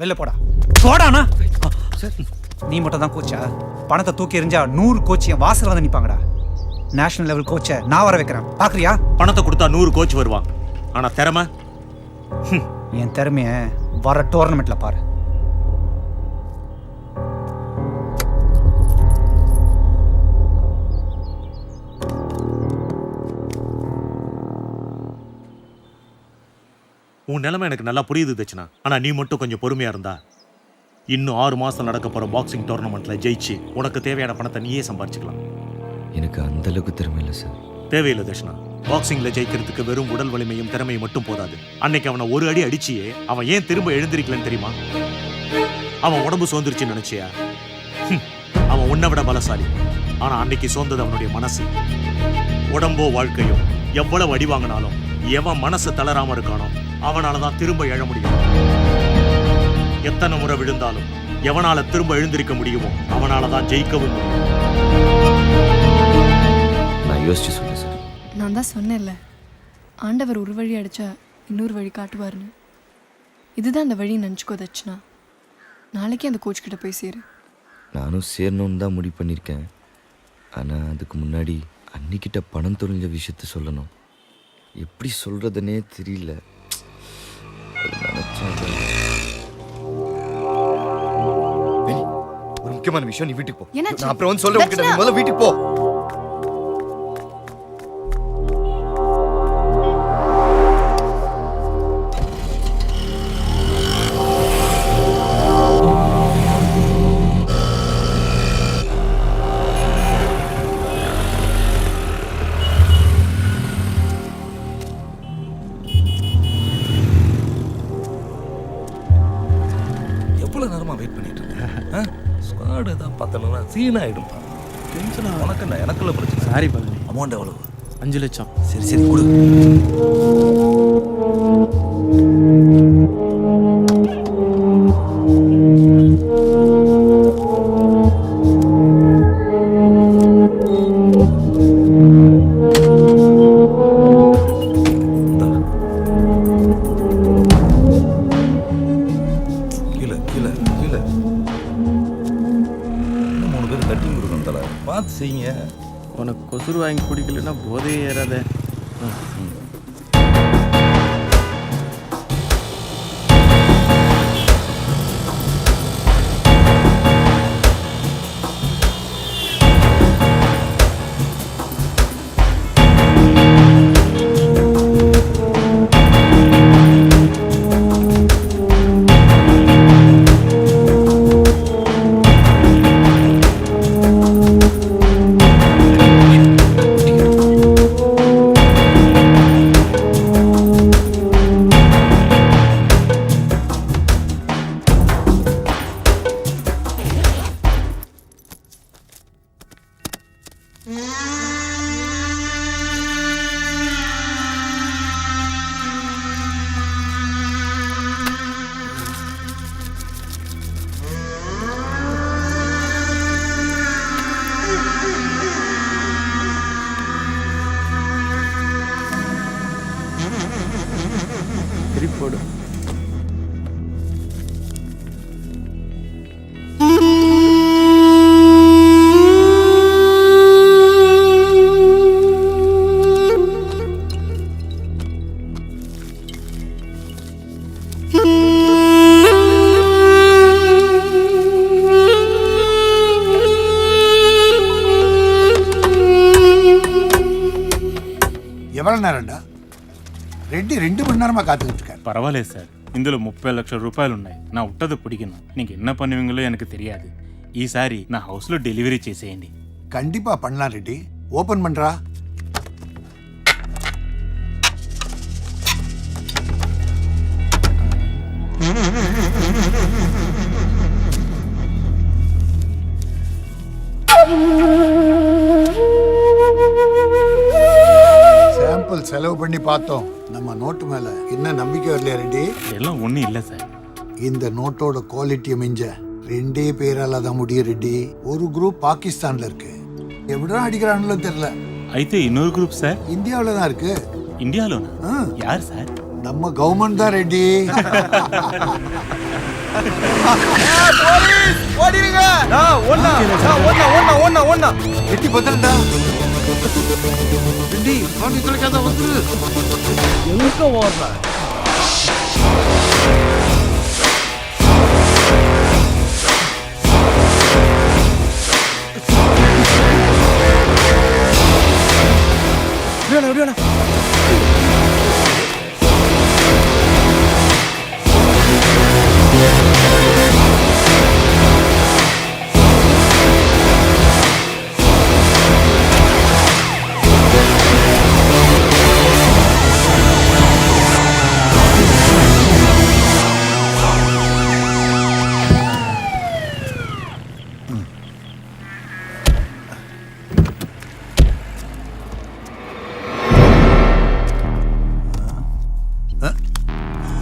வெளில போடா போடாண்ணா. நீ மட்டும் தான் கோச்சா? பணத்தை தூக்கி எறிஞ்சா 100 கோச் என் வாசல் வந்து நிப்பாங்கடா. நேஷனல் லெவல் கோச்சை நான் வர வைக்கிறேன், பாக்குறியா? பணத்தை கொடுத்தா 100 கோச் வருவான், ஆனா திறமை என் திறமைய வர டோர்னமெண்ட்ல பாரு. உன் நிலைமை எனக்கு நல்லா புரியுது தட்சணா. ஆனா நீ மட்டும் கொஞ்சம் பொறுமையா இருந்தா இன்னும் 6 மாசம் நடக்க போற பாக்ஸிங் டோர்னமெண்ட்ல ஜெயிச்சு உனக்கு தேவையான பணத்தை நீயே சம்பாதிச்சுக்கலாம். எனக்கு அந்த அளவுக்கு திறமை இல்லை சார். தேவையில்லை தட்சணா. பாக்ஸிங்ல ஜெயிக்கிறதுக்கு வெறும் உடல் வலிமையும் திறமையும் மட்டும் போதாது. அன்னைக்கு அவனை ஒரு அடி அடிச்சியே அவன் ஏன் திரும்ப எழுந்திருக்கலன்னு தெரியுமா? அவன் உடம்பு சோர்ந்துருச்சுன்னு நினைச்சியா? அவன் உன்னை விட பலசாலி. ஆனா அன்னைக்கு சோர்ந்தது அவனுடைய மனசு. உடம்போ வாழ்க்கையோ எவ்வளவு அடி வாங்கினாலும் எவன் மனசு தளராம இருக்கானோ அவனாலதான் திரும்ப எழ முடியும். எத்தனை முறை விழுந்தாலும் எவனால திரும்ப எழுந்திருக்க முடியுமோ அவனாலதான் ஜெயிக்கவும் முடியும். நான் யோசிச்சு சொல்றேன் சார். நான் தான் சொன்னேன்ல, ஆண்டவர் ஒரு வழி அடிச்சா இன்னொரு வழி காட்டுவார்னு. இதுதான் அந்த வழி நினச்சிக்கோ தட்சணா. நாளைக்கே அந்த கோச் கிட்ட போய் சேரு. நானும் சேரணும்னு தான் முடிவு பண்ணியிருக்கேன். ஆனால் அதுக்கு முன்னாடி அன்னிக்கிட்ட பணம் தொழிஞ்ச விஷயத்த சொல்லணும். எப்படி சொல்கிறதுனே தெரியல. ஒரு முக்கியமான விஷயம், நீ வீட்டுக்கு போ. நான் அப்புறம் வந்து சொல்றேன் உன்கிட்ட. நீ முதல்ல வீட்டுக்கு போ. எவ்வளோ நேரமாக வெயிட் பண்ணிட்டு இருக்கேன். ஸ்குவாடு தான் பார்த்தோம்னா சீன் ஆகிடும். டென்ஷனாக உனக்கு எனக்குள்ள பிரச்சனை. சாரி பழனி. அமௌண்ட் எவ்வளவு? 5 லட்சம். சரி சரி கொடு. பார்த்து செய்யுங்க. உனக்கு கொசுறு வாங்கி குடிக்கலன்னா போதையே ஏறாத. போடு. எவ்வளவு நேரம்டா? ரெட்டி 2 மணி நேரமா காத்துக்கிட்டு இருக்காரு. பரவாயில்ல சார், ఇందులో 30 లక్షల రూపాయలు ఉన్నాయి. నా ఉట్టది பிடிக்கணும். நீங்க என்ன பண்ணுவீங்களோ எனக்கு தெரியாது. ఈసారి నా హౌస్ లో డెలివరీ చేసేయండి. கண்டிப்பா பண்ணலாம் ரெட்டி. ஓபன் பண்றா. சாம்பிள் செலவு பண்ணி பார்த்தோம். நம்ம நோட்டு மேல என்ன நம்பிக்கை வரலையா ரெட்டி? எல்லாம் ஒண்ணும் இல்ல சார். இந்த நோட்டோட குவாலிட்டியை மிஞ்ச 2 பேரால தான் முடியும் ரெட்டி. ஒரு குரூப் பாகிஸ்தான்ல இருக்கு. எப்படிதான் அடிக்கிறானுன்னு தெரியல. అయితే இன்னொரு குரூப் சார் இந்தியாவில தான் இருக்கு. இந்தியாலோனா? யார் சார்? நம்ம கவர்மெண்ட் தான் ரெட்டி. ஓடிடுங்க ஒன்னா ஒன்னா ஒன்னா எட்டி பத்திரண்டா ரெட்டி பாண்டி தொலைக்காத வந்துரு எங்க ஓடுற விடுவேண்ணா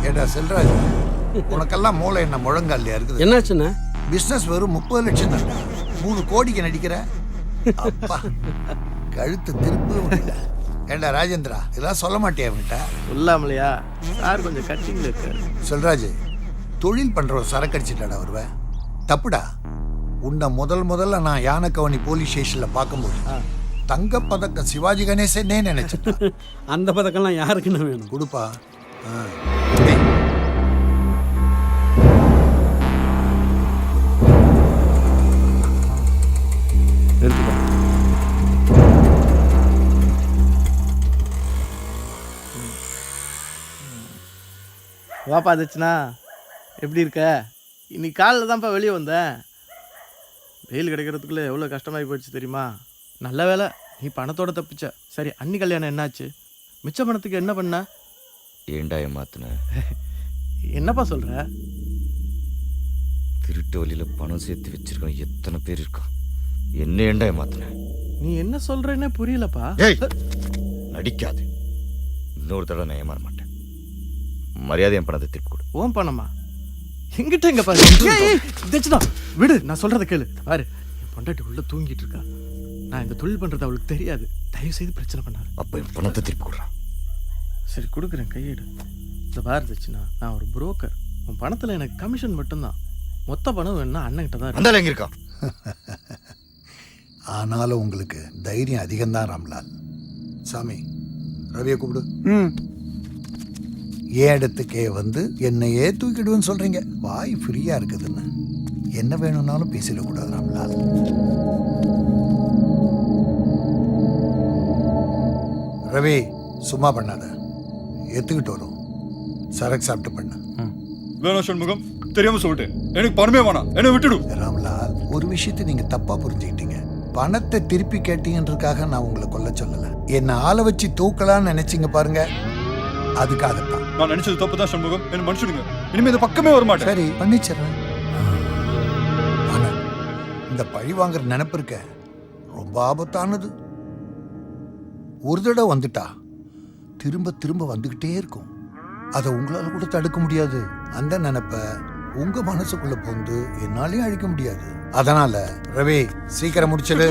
ஏடா செல்ராஜ், உனக்கெல்லாம் மூளை என்ன முழங்காலியா இருக்குது? என்னாச்சுண்ணே? பிசினஸ் வெறும் 30 லட்சம் தான்டா, 3 கோடிக்கு நடிக்கிற. அப்பா கழுத்து திருப்ப முடியல. ஏண்டா ராஜேந்திரா, இதெல்லாம் சொல்ல மாட்டியா அவன்கிட்ட? சொல்லாமலையா சார் கொஞ்சம் கட்டிங்ல இருக்காரு. செல்ராஜ், தொழில் பண்றவன் சரக்கு அடிச்சிட்டாடா வருவேன். தப்புடா. உன்னை முதல்ல நான் யானைக்கவனி போலீஸ் ஸ்டேஷன்ல பார்க்கும்போது தங்க பதக்கம் சிவாஜி கணேசனே நினைச்சேன். அந்த பதக்கம்லாம் யாருக்குன்னு வேணும்? கொடுப்பா. வாப்பா தச்சுனா, எப்படி இருக்க? இன்னைக்கு காலையில் தான்ப்பா வெளியே வந்தேன். வெயில் கிடைக்கிறதுக்குள்ளே எவ்வளோ கஷ்டமாகி போயிடுச்சு தெரியுமா? நல்ல வேலை நீ பணத்தோட தப்பிச்ச. சரி, அன்னி கல்யாணம் என்னாச்சு? மிச்ச பணத்துக்கு என்ன பண்ண? ஏண்டா ஏமாத்தின? என்னப்பா சொல்கிற? திருட்டு வழியில் பணம் சேர்த்து வச்சிருக்கோம் எத்தனை பேர் இருக்கான். என்ன ஏண்டா ஏமாத்தின? நீ என்ன சொல்கிறேன்னே புரியலப்பா. ஏய், நடிக்காது. இன்னொரு தடவை நான் ஏமாற மாட்டேன். மரியாதை என் பணத்தை திருப்பி கொடு. ஓம் பணமா? எங்கிட்ட எங்க பாரு. தச்சுனா விடு, நான் சொல்கிறத கேளு. பாரு, என் பொண்டாட்டி உள்ள தூங்கிட்டு இருக்கா. நான் இந்த தொழில் பண்ணுறது அவளுக்கு தெரியாது. தயவு செய்து பிரச்சனை பண்ணாரு. அப்போ என் பணத்தை திருப்பி கொடுறான். சரி, கொடுக்குறேன், கையெடு. இந்த பாரு தச்சுனா, நான் ஒரு புரோக்கர். உன் பணத்தில் எனக்கு கமிஷன் மட்டும்தான். மொத்த பணம் வேணும்னா அண்ணன்கிட்ட தான். அந்த எங்க இருக்கான்? ஆனாலும் உங்களுக்கு தைரியம் அதிகம்தான் ராம்லால். சாமி, ரவியை கூப்பிடு. ஏன் இடத்துக்கே வந்து என்னையே தூக்கிடுவேன்னு சொல்றீங்க? வாய் ஃப்ரீயா இருக்குதுன்னு என்ன வேணும்னாலும் பேசிடக்கூடாது ராம்லால். ரவி, சும்மா பண்ணாத, எத்துக்கிட்டு வரும். சரக்கு சாப்பிட்டு பண்ண. வேணாம் சண்முகம், தெரியாம சொல்லிட்டேன். எனக்கு பணமே வேணாம், என்ன விட்டுடு. ராம்லால், ஒரு விஷயத்தை நீங்க தப்பா புரிஞ்சுக்கிட்டீங்க. பணத்தை திருப்பி கேட்டீங்கன்றதுக்காக நான் உங்களை கொல்ல சொல்லல. என்ன ஆளை வச்சு தூக்கலான்னு நினைச்சீங்க பாருங்க, அதுக்காகத்தான். நான் நினைச்சது தப்பு தான் சண்முகம், என்ன மன்னிச்சுடுங்க. இனிமே இந்த பக்கமே வர மாட்டேன். சரி, பண்ணிச்சிடறேன். ஆனா இந்த பழி வாங்குற நினைப்பு இருக்க ரொம்ப ஆபத்தானது. ஒரு தடவை வந்துட்டா திரும்ப திரும்ப வந்துகிட்டே இருக்கும். அதை உங்களால கூட தடுக்க முடியாது. அந்த நினைப்ப உங்க மனசுக்குள்ள போந்து என்னாலையும் அழிக்க முடியாது. அதனால ரவி, சீக்கிரம் முடிச்சிடு.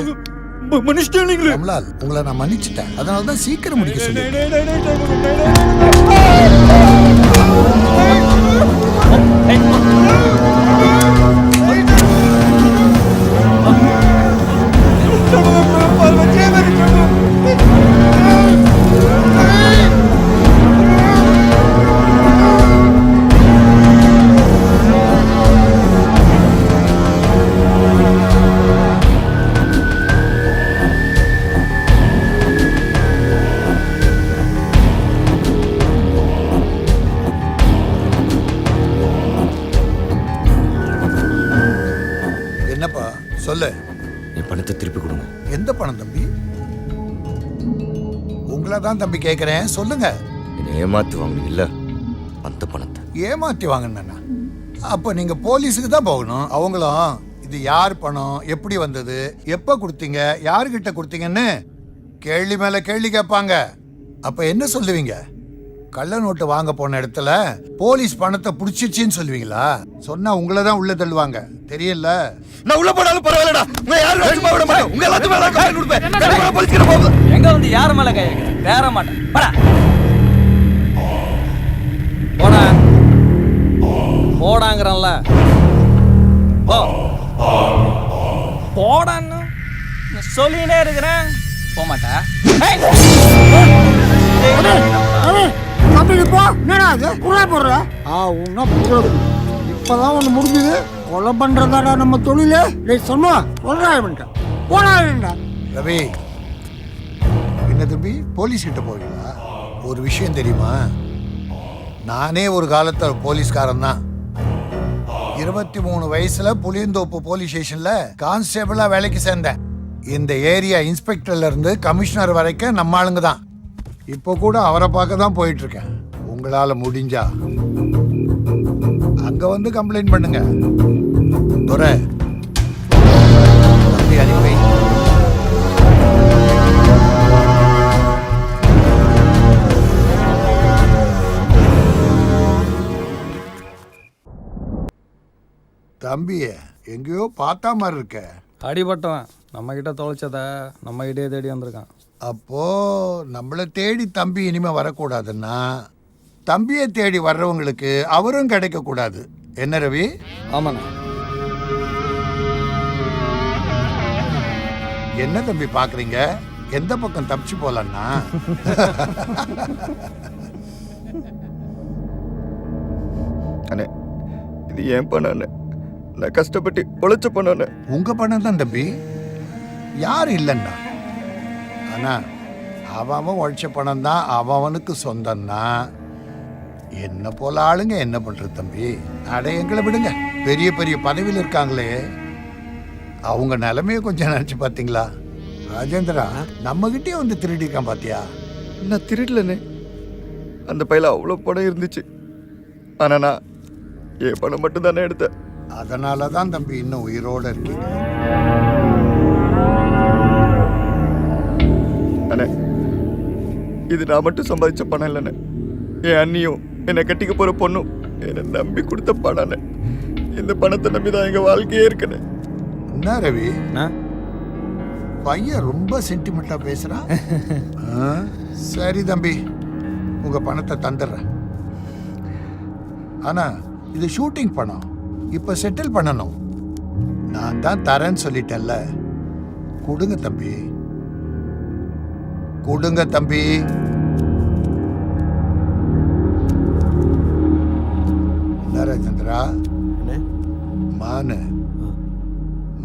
கமலால், உங்களை நான் மன்னிச்சிட்டேன். அதனாலதான் சீக்கிரம் முடிக்க சொல்லி. என்னப்பா சொல்லு. என் பணத்தை திருப்பி கொடுங்க. எந்த பணம் தம்பி? உங்களை தான் தம்பி கேட்கிறேன், சொல்லுங்க. என்னை ஏமாத்தி வாங்குனீங்கல்ல, அந்த பணத்தை. ஏமாத்தி வாங்கினா அப்ப நீங்க போலீஸுக்கு தான் போகணும். அவங்களும் இது யார் பணம், எப்படி வந்தது, எப்ப கொடுத்தீங்க, யாருகிட்ட கொடுத்தீங்கன்னு கேள்வி மேல கேள்வி கேட்பாங்க. அப்ப என்ன சொல்லுவீங்க? கள்ள நோட்டு வாங்க போன இடத்துல போலீஸ் பணத்தை புடிச்சிருச்சுன்னு சொல்லுவீங்களா? சொன்னா உங்களை தான் உள்ள தள்ளுவாங்க, தெரியல. நான் உள்ள போனாலும் பரவாயில்லடா. நான் யாரும் சும்மா விட மாட்டேன். உங்க எல்லாத்துக்கும் மேல கை கொடுப்பேன். போலீஸ்கிட்ட போகுது. எங்க வந்து யார் மேல கை வேற மாட்டேன். போடா போடா போடாங்கிறல்ல. போ போடான்னு சொல்லினே இருக்கிறேன், போக மாட்டேன். இப்பதான் ஒண்ணு முடிஞ்சது. கொலை பண்றதாடா நம்ம தொழில. சொன்னா ரவி, என்ன தம்பி போலீஸ் கிட்ட போவீங்களா? ஒரு விஷயம் தெரியுமா, நானே ஒரு காலத்துல போலீஸ்காரன் தான். 23 வயசுல புளியந்தோப்பு போலீஸ் ஸ்டேஷன்ல கான்ஸ்டேபிளா வேலைக்கு சேர்ந்தேன். இந்த ஏரியா இன்ஸ்பெக்டர்ல இருந்து கமிஷனர் வரைக்கும் நம்ம ஆளுங்க தான். இப்போ கூட அவரை பார்க்க தான் போயிட்டு இருக்கேன். உங்களால முடிஞ்சா அங்க வந்து கம்ப்ளைண்ட் பண்ணுங்க. துரை, தம்பி அனுப்பி. தம்பிய எங்கேயோ பார்த்தா மாதிரி இருக்க. அடிபட்டவன் நம்ம கிட்ட தொலைச்சத நம்ம கிட்டே தேடி வந்திருக்கான். அப்போ நம்மளை தேடி தம்பி இனிமே வரக்கூடாதுன்னா தம்பியை தேடி வர்றவங்களுக்கு அவரும் கிடைக்க கூடாது. என்ன ரவி? ஆமாண்ணா. என்ன தம்பி பாக்குறீங்க? எந்த பக்கம் தப்பிச்சு போலன்னா? அண்ணே, இது ஏன் பண்ண? நான் கஷ்டப்பட்டு உழைச்ச பண்ண. உங்க பணம் தான் தம்பி, யாரும் இல்லைன்னா. ஆனா அவன் உழைச்ச பணம் தான் அவனுக்கு சொந்தம்னா என்ன போல ஆளுங்க என்ன பண்றது தம்பி? அட எங்களை விடுங்க. பெரிய பெரிய பதவியில் இருக்காங்களே, அவங்க நிலைமைய கொஞ்சம் நினைச்சு பாத்தீங்களா? ராஜேந்திரா நம்ம கிட்டே வந்து திருடிக்கான் பாத்தியா? நான் திருடலண்ணே. அந்த பையில அவ்வளோ பணம் இருந்துச்சு. ஆனா நான் என் பணம் மட்டும் தானே எடுத்தேன். அதனால தான் தம்பி இன்னும் உயிரோட இருக்கீங்க. அண்ணே, இது நான் மட்டும் சம்பாதிச்ச பணம் இல்லைண்ணே. என் அண்ணியும் என்னை கட்டிக்க போற பொண்ணும் என்னை நம்பி கொடுத்த பணம். இந்த பணத்தை நம்பி தான் எங்க வாழ்க்கையே இருக்குண்ணே. என்ன ரவி, பையன் ரொம்ப சென்டிமெண்டா பேசுறான். சரி தம்பி, உங்க பணத்தை தந்துடுறேன். ஆனா இது ஷூட்டிங் பணம், இப்ப செட்டில் பண்ணணும். நான் தான் தரேன்னு சொல்லிட்டேன்ல. கொடுங்க தம்பி, கொடுங்க தம்பி. ராஜேந்திரா,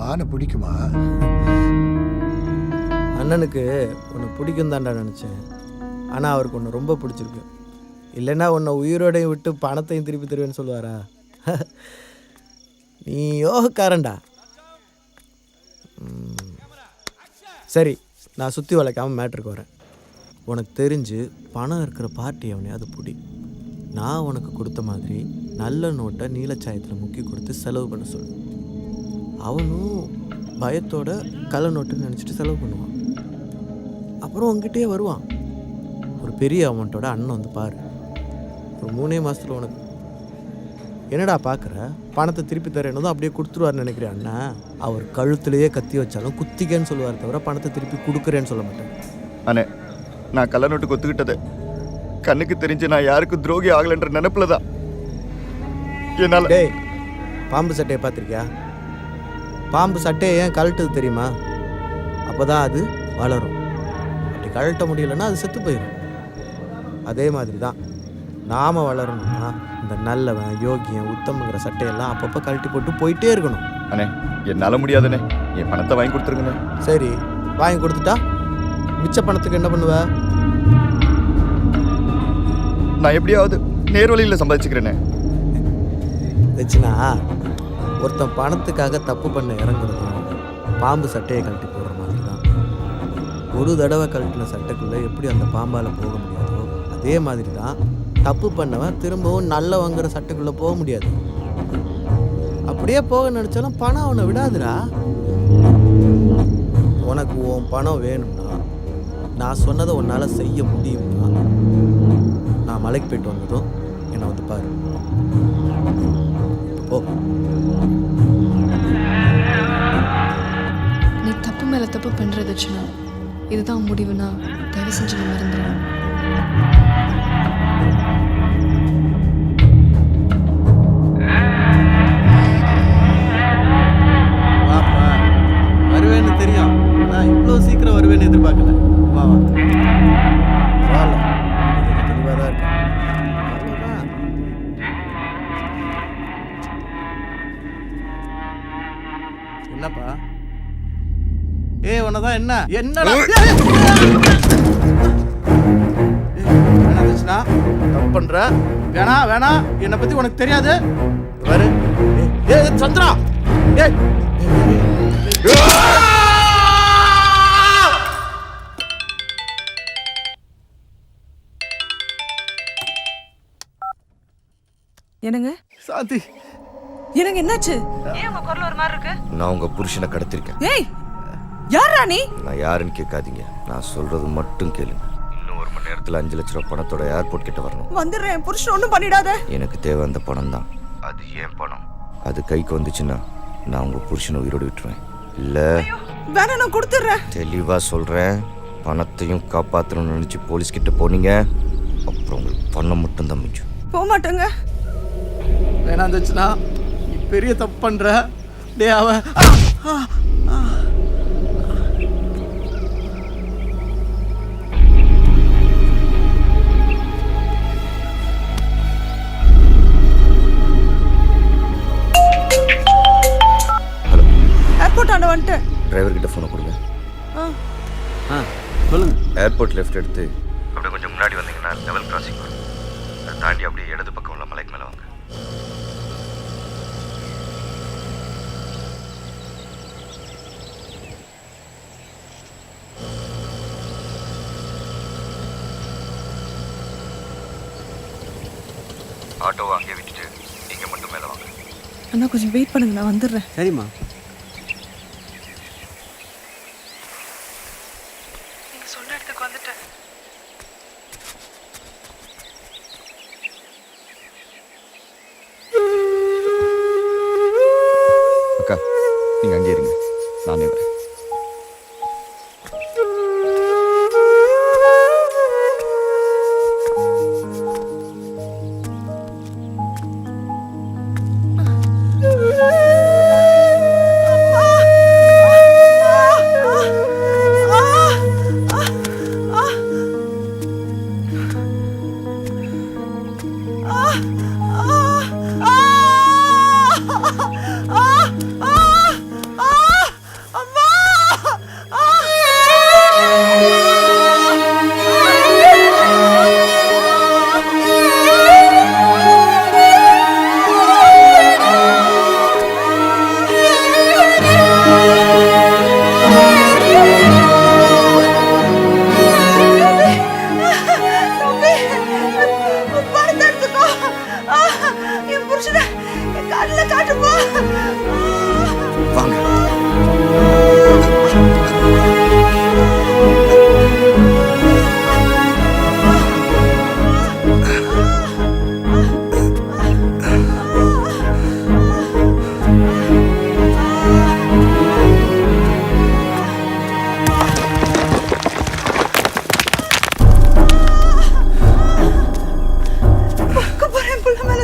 மானு பிடிக்குமா? அண்ணனுக்கு உன்னை பிடிக்கும் தான்டா நினச்சேன். ஆனால் அவருக்கு உன்னை ரொம்ப பிடிச்சிருக்கு. இல்லைன்னா உன்னை உயிரோடையும் விட்டு பணத்தையும் திருப்பி தருவேன்னு சொல்லுவாரா? நீ யோகக்காரன்டா. சரி, நான் சுற்றி வளைக்காமல் மேட்ருக்கு வரேன். உனக்கு தெரிஞ்சு பணம் இருக்கிற பார்ட்டி அவனே அது பிடி. நான் உனக்கு கொடுத்த மாதிரி நல்ல நோட்டை நீலச்சாயத்தில் முக்கி கொடுத்து செலவு பண்ண சொல்லு. அவனும் பயத்தோட கள்ள நோட்டுன்னு நினச்சிட்டு செலவு பண்ணுவான். அப்புறம் உங்ககிட்டயே வருவான். ஒரு பெரிய அமௌண்ட்டோட அண்ணன் வந்து பாரு. ஒரு 3 மாதத்தில் உனக்கு என்னடா பார்க்குற, பணத்தை திருப்பி தரேன்னு அப்படியே கொடுத்துருவார்னு நினைக்கிறேன். அண்ணன் அவர் கழுத்துலேயே கத்தி வச்சாலும் குத்திக்கன்னு சொல்லுவார் தவிர பணத்தை திருப்பி கொடுக்குறேன்னு சொல்ல மாட்டேன். அண்ணே, நான் கள்ள நோட்டுக்கு ஒத்துக்கிட்டது கண்ணுக்கு தெரிஞ்சு நான் யாருக்கும் துரோகி ஆகலைன்ற நினைப்புல தான். என்னால் டேய், பாம்பு சட்டையை பார்த்துருக்கியா? பாம்பு சட்டையை ஏன் கழட்டுது தெரியுமா? அப்போ தான் அது வளரும். அப்படி கழட்ட முடியலன்னா அது செத்து போயிடும். அதே மாதிரி தான் நாம் வளரணும்னா இந்த நல்லவன் யோகியன் உத்தமங்கிற சட்டையெல்லாம் அப்பப்போ கழட்டி போட்டு போயிட்டே இருக்கணும். அண்ணே, என்னால் முடியாதுண்ணே. என் பணத்தை வாங்கி கொடுத்துருங்கண்ணே. சரி, வாங்கி கொடுத்துட்டா மிச்ச பணத்துக்கு என்ன பண்ணுவ? நான் எப்படியாவது நேர்வழியில் சம்பாதிச்சுக்கிறேனே. வச்சுனா ஒருத்தன் பணத்துக்காக தப்பு பண்ண இறங்குறதும் பாம்பு சட்டையை கழட்டி போடுற மாதிரி தான். ஒரு தடவை கழட்டின சட்டைக்குள்ளே எப்படி அந்த பாம்பால் போக முடியாதோ அதே மாதிரி தான் தப்பு பண்ணவன் திரும்பவும் நல்ல வாங்குற சட்டைக்குள்ளே போக முடியாது. அப்படியே போக நினச்சாலும் பணம் அவனை விடாதுடா. உனக்கு உன் பணம் வேணும்னா, நான் சொன்னதை உன்னால் செய்ய முடியும்னா, நான் மலைக்கு போயிட்டு வந்ததும் என்னை வந்து பாரு. ஓ, நீ தப்பு மேலே தப்பு பண்ணுறதுச்சுன்னா இதுதான் முடிவுனா தயவு செஞ்சு நான் மறந்துடுவேன். வருவேன்னு எதிர்பார்க்கல. வா வா. பரவாயில்ல, கொஞ்சம் தெளிவாக தான் இருக்கு. அவ்வளோதான். என்னப்பா? உன்னதான் என்ன என்னடா தப்பு பண்ற? வேணா வேணா, என்னை பத்தி உனக்கு தெரியாது. பாரு சந்திரா, என்னங்க சாந்தி, எனக்கு என்னாச்சு? ஏன் உங்க குரல் ஒரு மாதிரி இருக்கு? நான் உங்க புருஷனை கடத்திருக்கேன். ஏய், யாரா நீ? நான் யாருன்னு கேட்காதீங்க, நான் சொல்றது மட்டும் கேளுங்க. இன்னும் 1 மணி நேரத்தில் 5 லட்ச ரூபா பணத்தோட ஏர்போர்ட் கிட்ட வரணும். வந்துடுறேன், புருஷன் ஒன்றும் பண்ணிடாத. எனக்கு தேவை அந்த பணம் தான். அது ஏன் பணம்? அது கைக்கு வந்துச்சுன்னா நான் உங்க புருஷனை உயிரோடு விட்டுருவேன். இல்ல வேணா, நான் கொடுத்துட்றேன். தெளிவா சொல்றேன், பணத்தையும் காப்பாற்றணும்னு நினைச்சு போலீஸ் கிட்ட போனீங்க, அப்புறம் உங்களுக்கு பணம் மட்டும் தான் மிஞ்சும். போக மாட்டேங்க. வேணாந்துச்சுன்னா நீ பெரிய தப்பு பண்ற. டே அவ ஏர்போர்ட் ஆண்ட வந்துட்டேன். டிரைவர் கிட்ட ஃபோனை கொடுங்க. சொல்லுங்க. ஏர்போர்ட் லெஃப்ட் எடுத்து அப்படியே கொஞ்சம் முன்னாடி வந்தீங்கன்னா லெவல் கிராசிங் வரும். அதை தாண்டி அப்படியே இடது பக்கம் உள்ள மலைக்கு மேலே வாங்க. ஆட்டோவை அங்கே விட்டுட்டு இங்கே மட்டும் மேலே வாங்க. அண்ணா கொஞ்சம் வெயிட் பண்ணுங்க, நான் வந்துடுறேன். சரிம்மா. நீங்க சொன்ன இடத்துக்கு வந்துட்டேன். அக்கா, நீங்க அங்கே இருங்க, நானே வரேன்.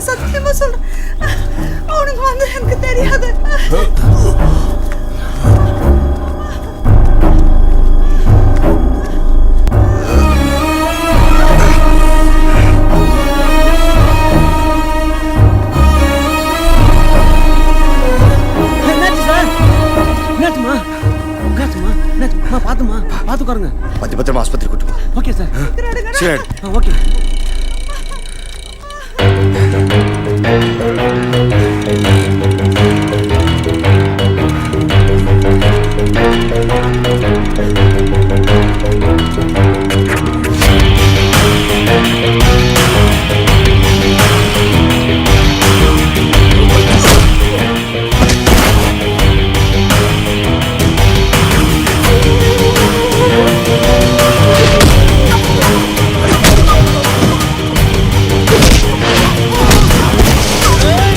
சத்தியமா சொல்றேன், அவனுக்கு வந்து எனக்கு தெரியாது. பாத்துக்காருங்க. பத்திரமா ஆஸ்பத்திரி கூட்டு போ. Okay sir. சரி, ஓகே. Hey!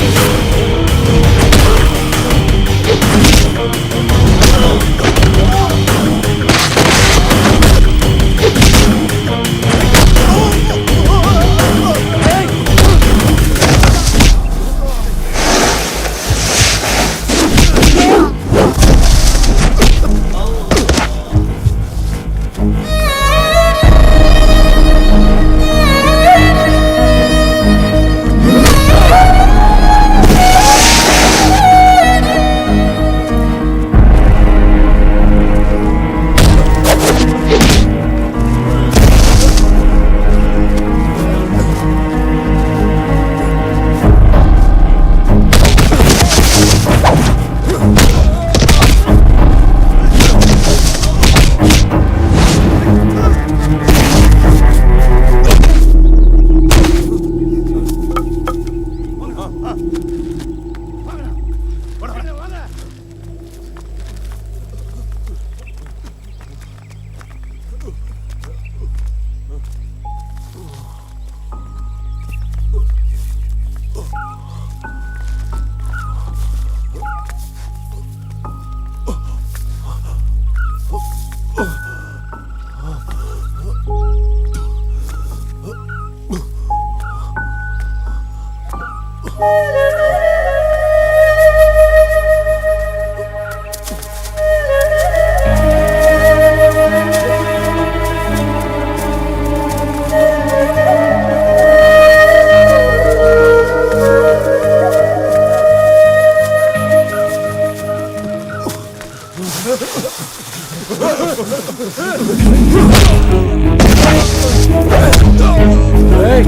ஏய்